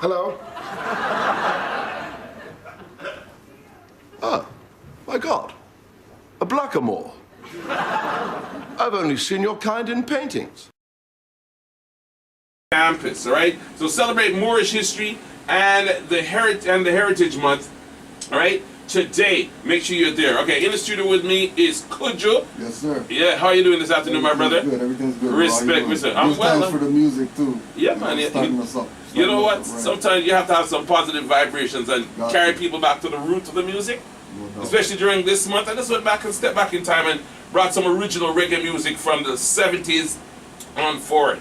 Hello? Oh, my God. A blackamoor. I've only seen your kind in paintings. Campus, all right? So celebrate Moorish history and the Heritage Month, all right? Today, make sure you're there. Okay, in the studio with me is CHUO. Yes, sir. Yeah, how are you doing this afternoon, my brother? Good. Everything's good. Respect, Mr. I'm well. Thanks for the music too. Yeah, man. Starting us up. You know what? Right. Sometimes you have to have some positive vibrations and carry people back to the root of the music. No, Especially during this month. I just went back and stepped back in time and brought some original reggae music from the 70s on forward.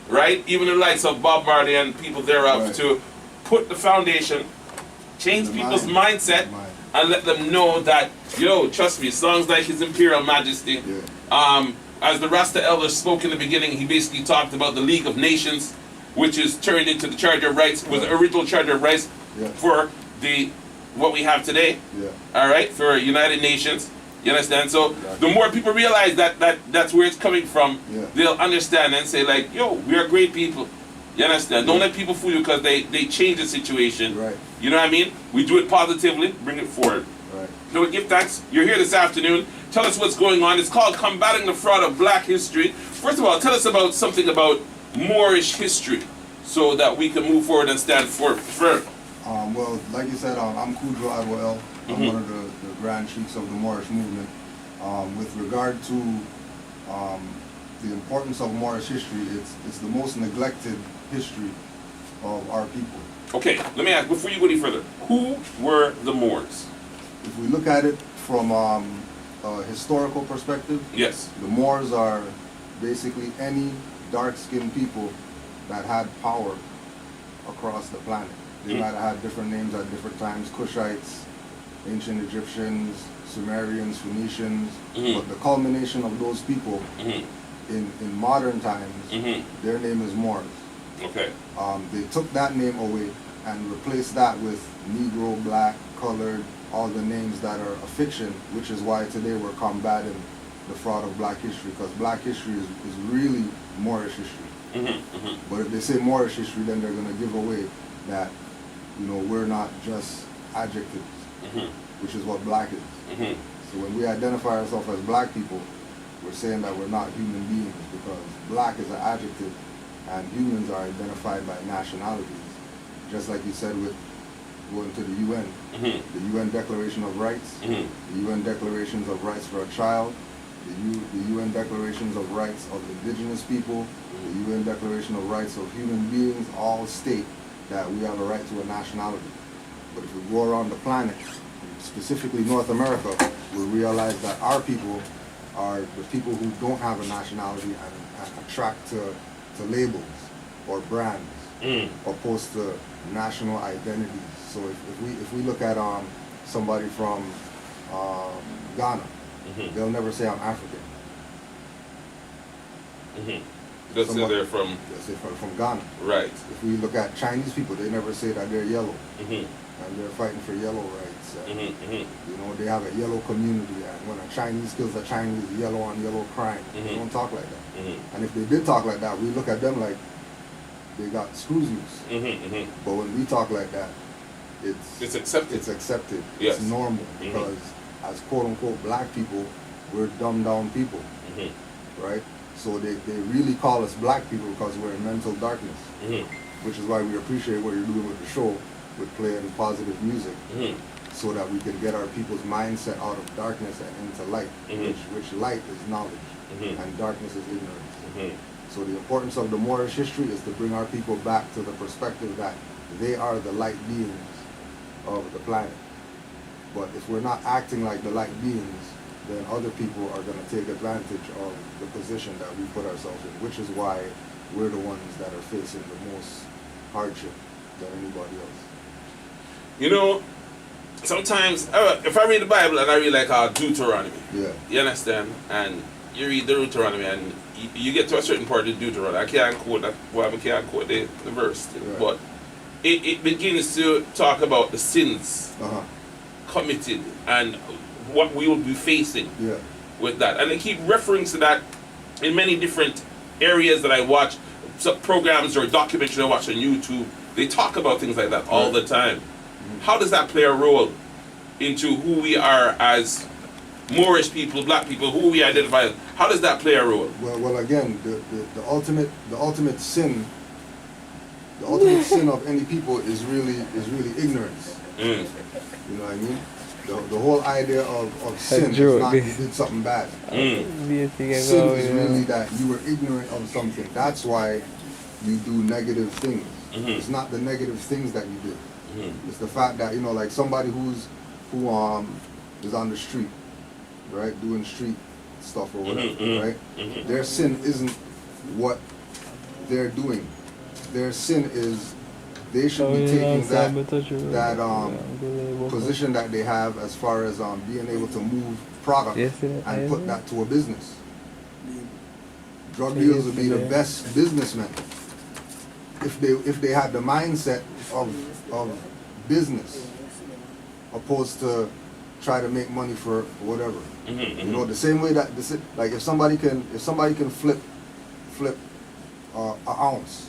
Right? Even the likes of Bob Marley and people thereof Right. to put the foundation, change people's mindset, and let them know that, yo, trust me, songs like His Imperial Majesty, as the Rasta elder spoke in the beginning, he basically talked about the League of Nations, which is turned into the Charter of Rights, was the original Charter of Rights for what we have today, all right, for United Nations. You understand? So the more people realize that's where it's coming from, they'll understand and say like, yo, we are great people. You understand? Don't let people fool you because they change the situation. Right. You know what I mean? We do it positively, bring it forward. Right. So we give thanks. You're here this afternoon. Tell us what's going on. It's called Combating the Fraud of Black History. First of all, tell us about something about Moorish history so that we can move forward and stand firm. Well, like you said, I'm CHUO. I'm one of the Grand Sheiks of the Moorish movement. With regard to the importance of Moorish history, it's the most neglected history of our people. Okay, let me ask, before you go any further, who were the Moors? If we look at it from a historical perspective, yes, the Moors are basically any dark-skinned people that had power across the planet. They might have had different names at different times, Cushites, ancient Egyptians, Sumerians, Phoenicians, but the culmination of those people in modern times, their name is Moors. Okay. They took that name away and replaced that with Negro, Black, Colored, all the names that are a fiction, which is why today we're combating the fraud of Black history, because Black history is really Moorish history. But if they say Moorish history, then they're going to give away that, you know, we're not just adjectives, which is what Black is. So when we identify ourselves as Black people, we're saying that we're not human beings, because Black is an adjective and humans are identified by nationalities. Just like you said with going to the UN, the UN Declaration of Rights, the UN Declarations of Rights for a Child, the UN Declarations of Rights of Indigenous People, the UN Declaration of Rights of Human Beings, all state that we have a right to a nationality. But if we go around the planet, specifically North America, we realize that our people are the people who don't have a nationality and attract to labels or brands, opposed to national identities. So if we look at somebody from Ghana, they'll never say I'm African. They'll say they're from... They'll say from Ghana. Right. If we look at Chinese people, they never say that they're yellow. And they're fighting for yellow rights. You know, they have a yellow community, and when a Chinese kills a Chinese, yellow on yellow crime. They don't talk like that. And if they did talk like that, we look at them like they got screws loose. But when we talk like that, it's accepted. It's accepted. Yes. It's normal, because as quote unquote Black people, we're dumbed down people, right? So they really call us Black people because we're in mental darkness, which is why we appreciate what you're doing with the show, with playing positive music, so that we can get our people's mindset out of darkness and into light, which light is knowledge, and darkness is ignorance. So the importance of the Moorish history is to bring our people back to the perspective that they are the light beings of the planet. But if we're not acting like the light beings, then other people are going to take advantage of the position that we put ourselves in, which is why we're the ones that are facing the most hardship than anybody else. You know, sometimes, if I read the Bible and I read like Deuteronomy, you understand? And you read the Deuteronomy and you get to a certain part of Deuteronomy. I can't quote that, well, I can't quote the verse, but it begins to talk about the sins committed and what we will be facing with that. And they keep referring to that in many different areas that I watch, some programs or documentaries I watch on YouTube. They talk about things like that all the time. How does that play a role into who we are as Moorish people, black people, who we identify as? How does that play a role? Well, again, the ultimate sin, of any people is really ignorance. Mm. You know what I mean? The whole idea of sin is not you did something bad. Sin is really that you were ignorant of something. That's why you do negative things. Mm-hmm. It's not the negative things that you did. Mm-hmm. It's the fact that, you know, like somebody who is on the street, right, doing street stuff or whatever, Mm-hmm. right? Mm-hmm. Their sin isn't what they're doing. Their sin is they should be taking that position that they have as far as being able to move product and put that to a business. Drug dealers would be the best businessmen if they had the mindset of business opposed to try to make money for whatever. Mm-hmm. You know, the same way that like if somebody can flip an ounce,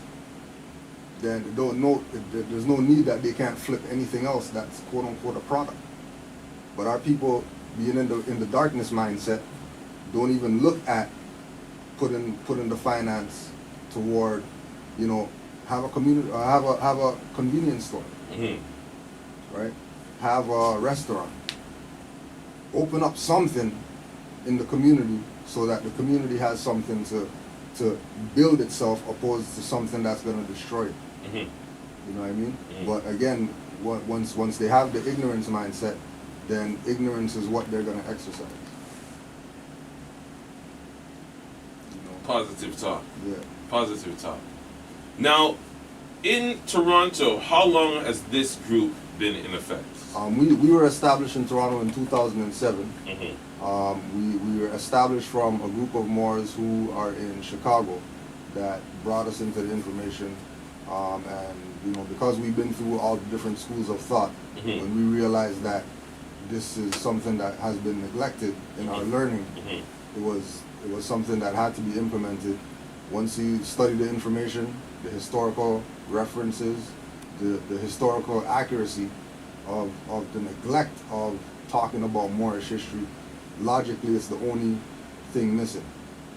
then there's no need that they can't flip anything else that's quote unquote a product. But our people being in the darkness mindset don't even look at putting the finance toward, you know, have a community, have a convenience store, right? Have a restaurant. Open up something in the community so that the community has something to build itself opposed to something that's going to destroy it. Mm-hmm. You know what I mean? But again, once they have the ignorance mindset, then ignorance is what they're going to exercise. You know? Positive talk. Yeah. Positive talk. Now, in Toronto, how long has this group been in effect? We were established in Toronto in 2007. Mm-hmm. We were established from a group of Moors who are in Chicago that brought us into the information. And you know, because we've been through all the different schools of thought, when we realized that this is something that has been neglected in our learning, it was something that had to be implemented. Once you study the information, the historical references, the historical accuracy of the neglect of talking about Moorish history, logically it's the only thing missing.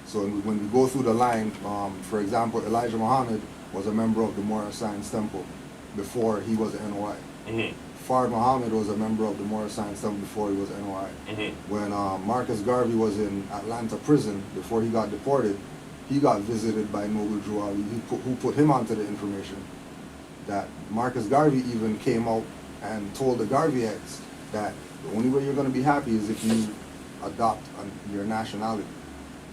So when we go through the line, for example, Elijah Muhammad was a member of the Moorish Science Temple before he was an NOI. Fard Muhammad was a member of the Moorish Science Temple before he was NOI. When Marcus Garvey was in Atlanta prison before he got deported, he got visited by Noble Drew Ali, who put him onto the information that Marcus Garvey even came out and told the Garveyites that the only way you're going to be happy is if you adopt your nationality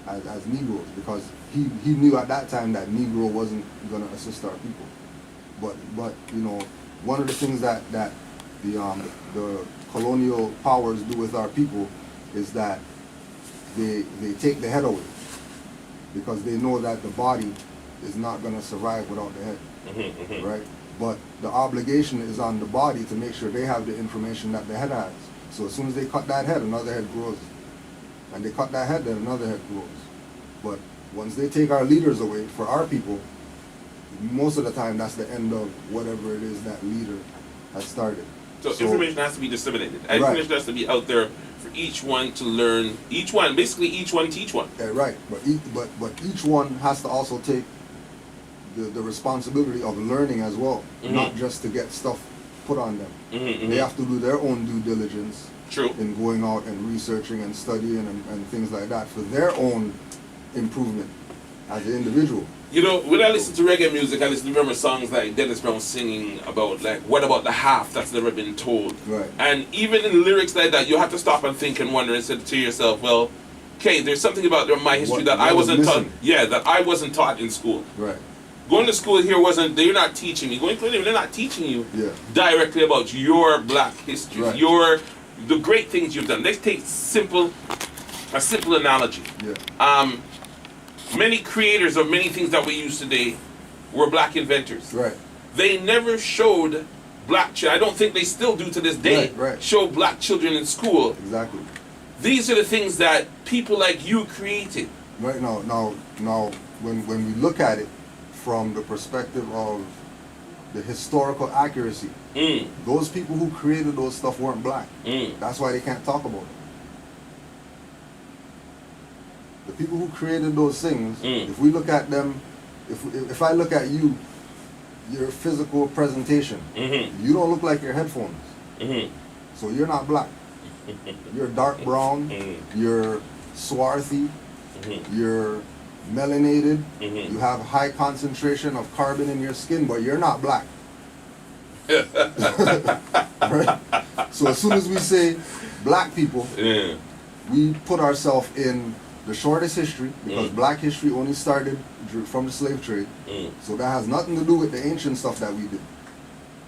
as Negroes, because he knew at that time that Negro wasn't going to assist our people. But you know, one of the things that the colonial powers do with our people is that they take the head away, because they know that the body is not going to survive without the head, right? But the obligation is on the body to make sure they have the information that the head has. So as soon as they cut that head, another head grows. And they cut that head, then another head grows. But once they take our leaders away for our people, most of the time that's the end of whatever it is that leader has started. So information has to be disseminated. Information has to be out there for each one to learn. Each one, basically each one teach one. Right, but each one has to also take the responsibility of learning as well, not just to get stuff put on them. They have to do their own due diligence in going out and researching and studying and things like that for their own improvement as an individual. You know, when I listen to reggae music, I listen to remember songs like Dennis Brown singing about, like, what about the half that's never been told? Right. And even in lyrics like that, you have to stop and think and wonder and say to yourself, well, okay, there's something about my history that I wasn't taught. Yeah, that I wasn't taught in school. Right. Going to school here they're not teaching me. Going to school, they're not teaching you directly about your black history, the great things you've done. Let's take a simple analogy. Yeah. Many creators of many things that we use today were black inventors. Right. They never showed black children. I don't think they still do to this day. Right. Show black children in school. Exactly. These are the things that people like you created. Right. Now, when we look at it from the perspective of the historical accuracy. Those people who created those stuff weren't black. That's why they can't talk about it. The people who created those things, if we look at them, if I look at you, your physical presentation, you don't look like your headphones. So you're not black. You're dark brown, you're swarthy, you're melanated, you have high concentration of carbon in your skin, but you're not black. Right? So as soon as we say black people, we put ourselves in the shortest history, because black history only started from the slave trade. So that has nothing to do with the ancient stuff that we did.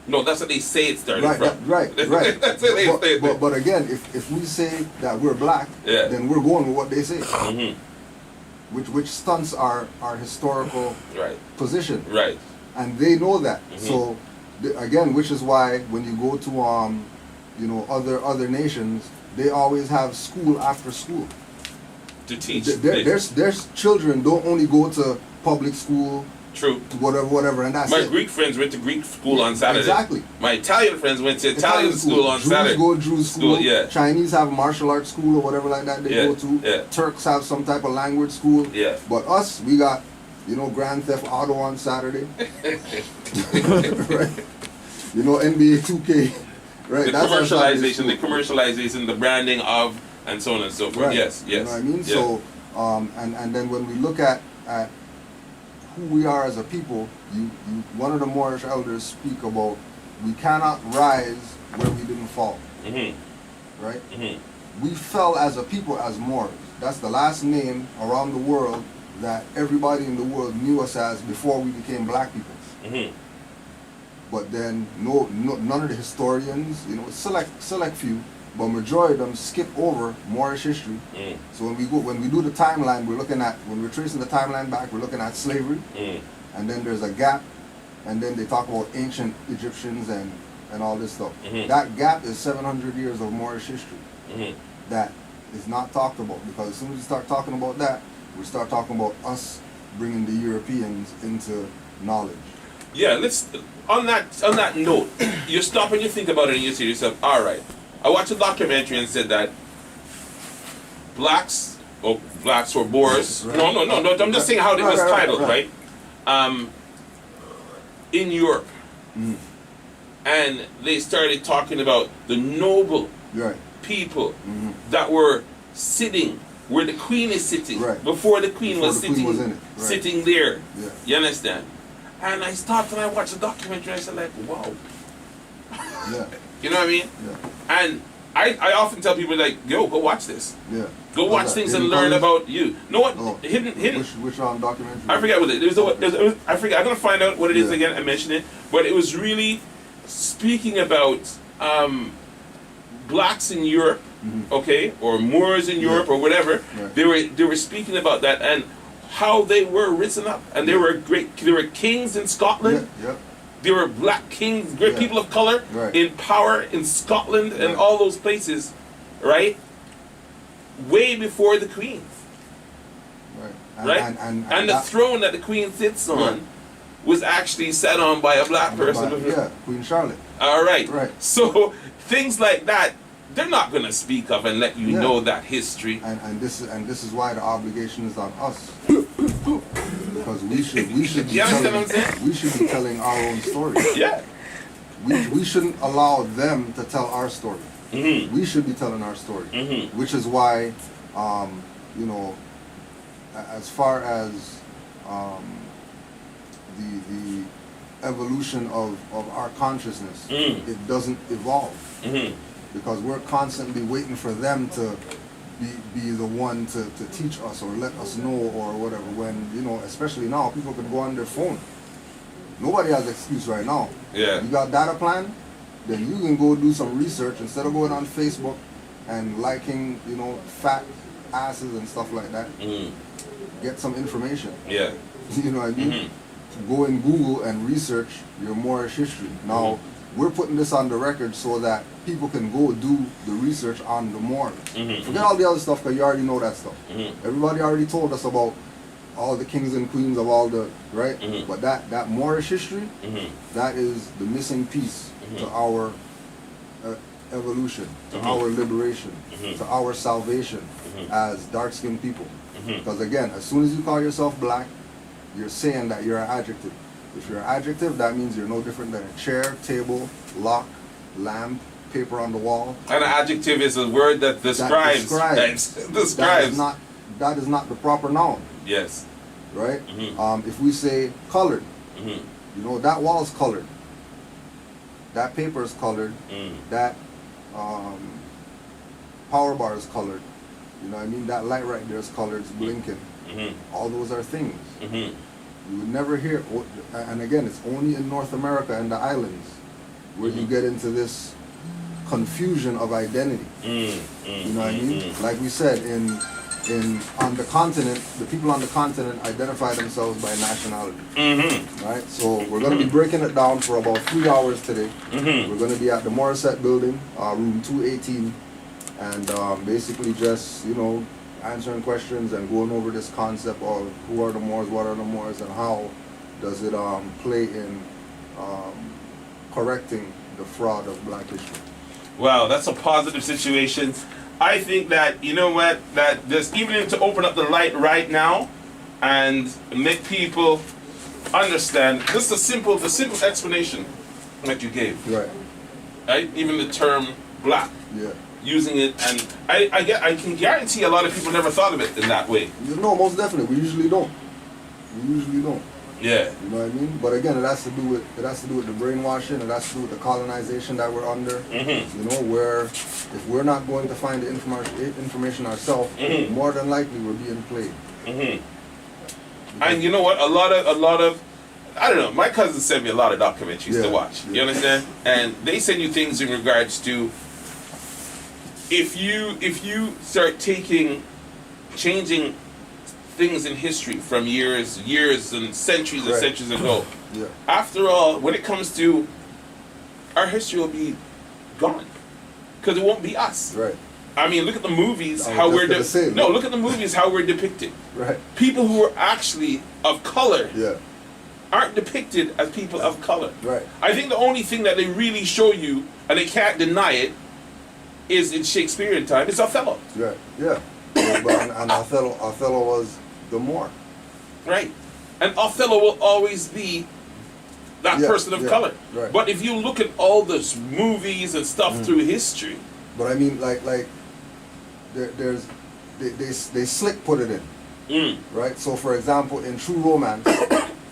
No, that's what they say it started Right, from. right. That's what they say. But again, if we say that we're black, then we're going with what they say. Which stunts our historical position. Right. And they know that. So again, which is why when you go to other nations, they always have school after school. To teach. Their children don't only go to public school. True. To whatever, and that's My it. Greek friends went to Greek school on Saturday. Exactly. My Italian friends went to Italian school on Saturday. Jews go to Jews school. Yeah. Chinese have martial arts school or whatever like that they go to. Yeah. Turks have some type of language school. Yeah. But us, we got, Grand Theft Auto on Saturday. Right. NBA 2K. Right. The commercialization, the branding of, and so on and so forth. Right. Yes. You know what I mean? Yeah. So, and then when we look at who we are as a people, one of the Moorish elders speak about we cannot rise where we didn't fall. Right? We fell as a people as Moors. That's the last name around the world that everybody in the world knew us as before we became black people. But then none of the historians, select few, but majority of them skip over Moorish history. So when we do the timeline, when we're tracing the timeline back, we're looking at slavery, and then there's a gap, and then they talk about ancient Egyptians and all this stuff. That gap is 700 years of Moorish history that is not talked about, because as soon as we start talking about that, we start talking about us bringing the Europeans into knowledge. Yeah, on that note, you stop and you think about it and you say to yourself, all right, I watched a documentary and said that blacks or Boers, right. no, I'm just saying how it was titled, right? In Europe. And they started talking about the noble people that were sitting where the queen is sitting, before the queen was sitting there. Yeah. You understand? And I stopped and I watched the documentary and I said, like, wow. Yeah. You know what I mean? Yeah. And I often tell people, like, yo, go watch this. Yeah. Go watch things and learn about you. Know what? Hidden. Which documentary? I forget what it is. I forget. I'm gonna find out what it is again and mention it. But it was really speaking about blacks in Europe, okay, or Moors in Europe or whatever. Right. They were speaking about that and how they were risen up, and they were kings in Scotland. Yeah. They were black kings, great people of color in power in Scotland and all those places, right? Way before the queen. Right. And the throne that the queen sits on was actually sat on by a black person. Queen Charlotte. All right. Right. So things like that, they're not gonna speak of and let you know that history. And this is why the obligation is on us. Because we should be telling our own story. Yeah. We shouldn't allow them to tell our story. We should be telling our story. Which is why as far as the evolution of our consciousness, it doesn't evolve. Because we're constantly waiting for them to be the one to teach us or let us know or whatever. When, especially now, people can go on their phone. Nobody has an excuse right now. Yeah. You got data plan? Then you can go do some research instead of going on Facebook and liking, fat asses and stuff like that. Get some information. Yeah. You know what I mean? Go in Google and research your Moorish history. Now, we're putting this on the record so that people can go do the research on the Moors. Forget all the other stuff, because you already know that stuff. Everybody already told us about all the kings and queens of all the, right? Mhm. But that Moorish history, Mhm. that is the missing piece to our evolution, to Mhm. our liberation, Mhm. to our salvation Mhm. as dark-skinned people. Mhm. Because again, as soon as you call yourself black, you're saying that you're an adjective. If you're an adjective, that means you're no different than a chair, table, lock, lamp, paper on the wall. And an adjective is a word that describes. Describes. That is not the proper noun, Yes. right? Mhm. If we say colored, Mhm. you know, that wall's colored. That paper is colored. Mm. That power bar is colored. You know what I mean? That light right there is colored, it's blinking. Mhm. All those are things. Mhm. You would never hear, and again, it's only in North America and the islands where you get into this confusion of identity. Mm. You know what I mean? Like we said, on the continent, the people on the continent identify themselves by nationality. Mm-hmm. Right? So we're going to be breaking it down for about 3 hours today. Mm-hmm. We're going to be at the Morissette building, room 218, and basically just, you know, answering questions and going over this concept of who are the Moors, what are the Moors, and how does it play in correcting the fraud of black history. Wow, that's a positive situation. I think that, you know what, that just even to open up the light right now and make people understand, just the simple explanation that you gave. Right. Right? Even the term black. Yeah. Using it, and I can guarantee a lot of people never thought of it in that way. You know, most definitely. We usually don't. Yeah. You know what I mean? But again, it has to do with the brainwashing. It has to do with the colonization that we're under. Mm-hmm. You know, where if we're not going to find the information ourselves, Mm-hmm. more than likely we're being played. Mm-hmm. And you know what? A lot of I don't know. My cousin sent me a lot of documentaries to watch. You understand? And they send you things in regards to if you start changing things in history from years and centuries and centuries ago. Yeah. After all, when it comes to our history, will be gone because it won't be us. Right. I mean, look at the movies I how was we're just gonna say, no. Look at the movies how we're depicted. Right. People who are actually of color Yeah. aren't depicted as people of color. Right. I think the only thing that they really show you, and they can't deny it, is in Shakespearean time, it's Othello. Right. Yeah. And Othello was the Moor. Right. And Othello will always be that person of color. Right. But if you look at all those movies and stuff through history. But I mean, like they slick put it in. Right. So for example, in True Romance,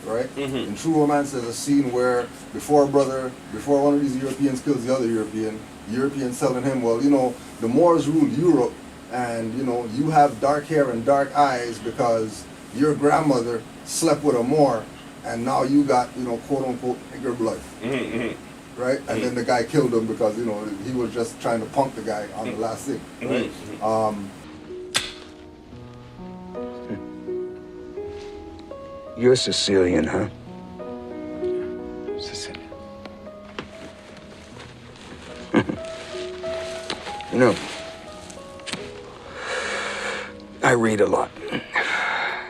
right? Mm-hmm. In True Romance, there's a scene where before one of these Europeans kills the other European, the European's telling him, well, you know, the Moors ruled Europe, and you know, you have dark hair and dark eyes because your grandmother slept with a Moor, and now you got, you know, quote unquote nigger blood. Mm-hmm. Right? And then the guy killed him because, you know, he was just trying to punk the guy on the last thing. Right? You're Sicilian, huh? Sicilian. You know, I read a lot,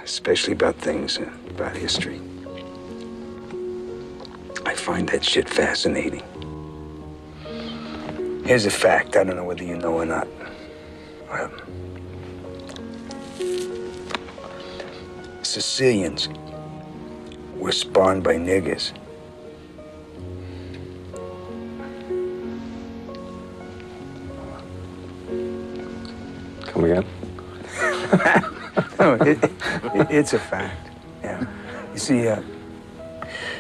especially about things, about history. I find that shit fascinating. Here's a fact, I don't know whether you know or not. Sicilians were spawned by niggers. Come again? No, it's a fact. Yeah. You see,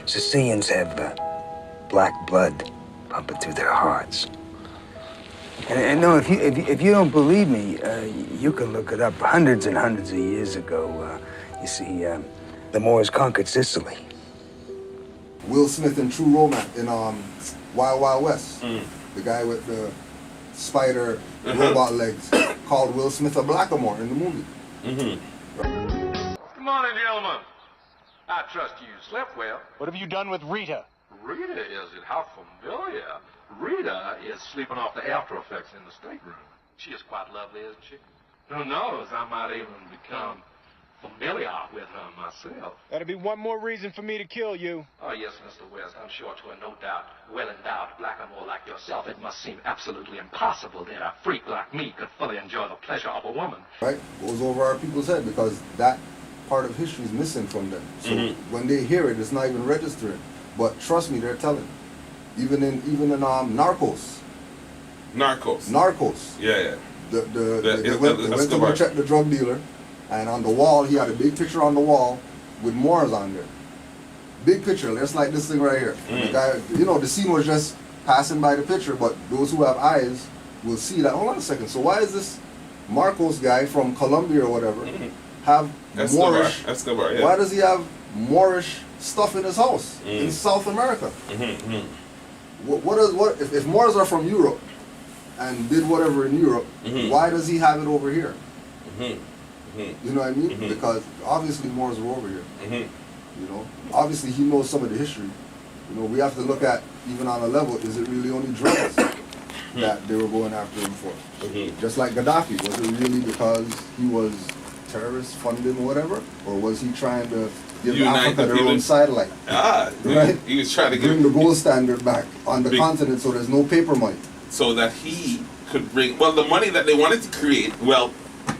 Sicilians have black blood pumping through their hearts. And no, if you don't believe me, you can look it up. Hundreds and hundreds of years ago, you see, the Moors conquered Sicily. Will Smith in True Romance, in Wild Wild West, the guy with the spider robot legs, called Will Smith a blackamoor in the movie. Good morning, gentlemen. I trust you slept well. What have you done with Rita? Rita, is it? How familiar. Rita is sleeping off the after effects in the stateroom. She is quite lovely, isn't she? Who knows? I might even become familiar with her myself. That'll be one more reason for me to kill you. Oh, yes, Mr. West. I'm sure to a no doubt, well-endowed blackamoor like yourself, it must seem absolutely impossible that a freak like me could fully enjoy the pleasure of a woman. Right? Goes over our people's head because that part of history is missing from them. So when they hear it, it's not even registering. But trust me, they're telling. Even in Narcos. Narcos. Yeah. They went to check the drug dealer, and on the wall he had a big picture on the wall with Moors on there. Big picture, just like this thing right here. The guy, the scene was just passing by the picture, but those who have eyes will see that. Hold on a second. So why is this Marcos guy from Colombia or whatever have Moorish? Escobar, yeah. Why does he have Moorish stuff in his house in South America? What if Moors are from Europe and did whatever in Europe? Why does he have it over here? You know what I mean? Because obviously Moors were over here. Obviously he knows some of the history. We have to look at, even on a level, is it really only drugs that they were going after him for? Just like Gaddafi, was it really because he was terrorist funding or whatever, or was he trying to give Africa their own satellite? Right? He was trying to bring the gold standard back on the continent, so there's no paper money. So that he could bring, the money that they wanted to create,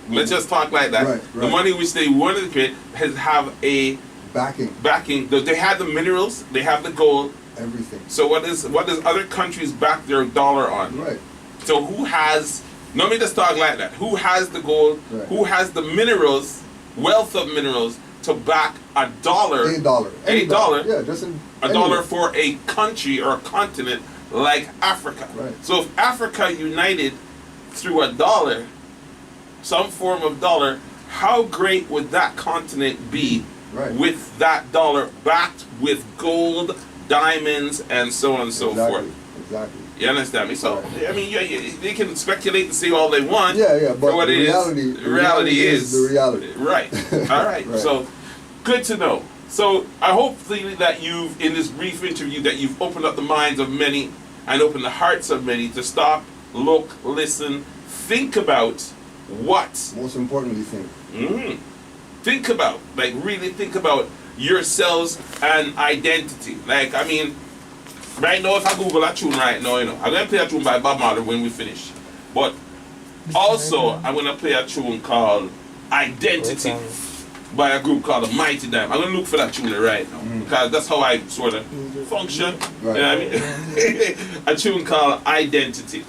let's just talk like that. Right. The money which they wanted to create have a backing. They have the minerals, they have the gold, everything. So what does other countries back their dollar on? Right. So who has? Let me just talk like that. Who has the gold? Right. Who has the minerals, wealth of minerals, to back a dollar? $1. $1. Yeah, just a dollar for a country or a continent like Africa. Right. So if Africa united through a dollar, some form of dollar, how great would that continent be with that dollar backed with gold, diamonds, and so on and so forth? Exactly. You understand me? So, I mean, they can speculate and say all they want. Yeah, but what the reality is the reality. Right. All right. So, good to know. So, I hope that you've, in this brief interview, that you've opened up the minds of many and opened the hearts of many to stop, look, listen, think about what. Most importantly, think. Think about, really think about yourselves and identity. I mean, right now, if I Google a tune right now, I'm going to play a tune by Bob Marley when we finish. But also, I'm going to play a tune called Identity by a group called The Mighty Dime. I'm going to look for that tune right now because that's how I sort of function. You know what I mean? A tune called Identity.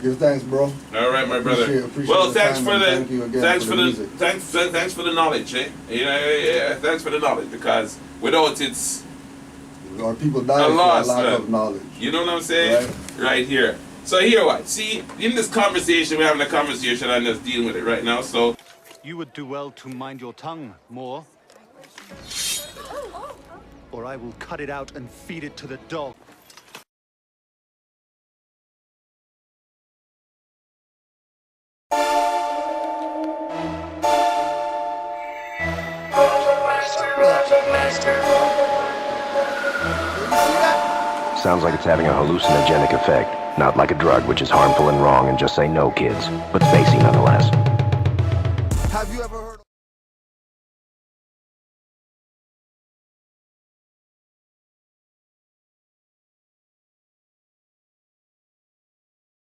Give thanks, bro. All right, my brother. Appreciate well, the thanks time, for and the thank you again thanks for for the the music. thanks for the knowledge, eh? Yeah, thanks for the knowledge, because without it's Our people die a for loss, a lack man. of knowledge. You know what I'm saying? Right here. So here what? See, in this conversation, we're having a conversation and just dealing with it right now. So You would do well to mind your tongue, Moor. Or I will cut it out and feed it to the dog. Sounds like it's having a hallucinogenic effect. Not like a drug, which is harmful and wrong, and just say no, kids. But spacey nonetheless.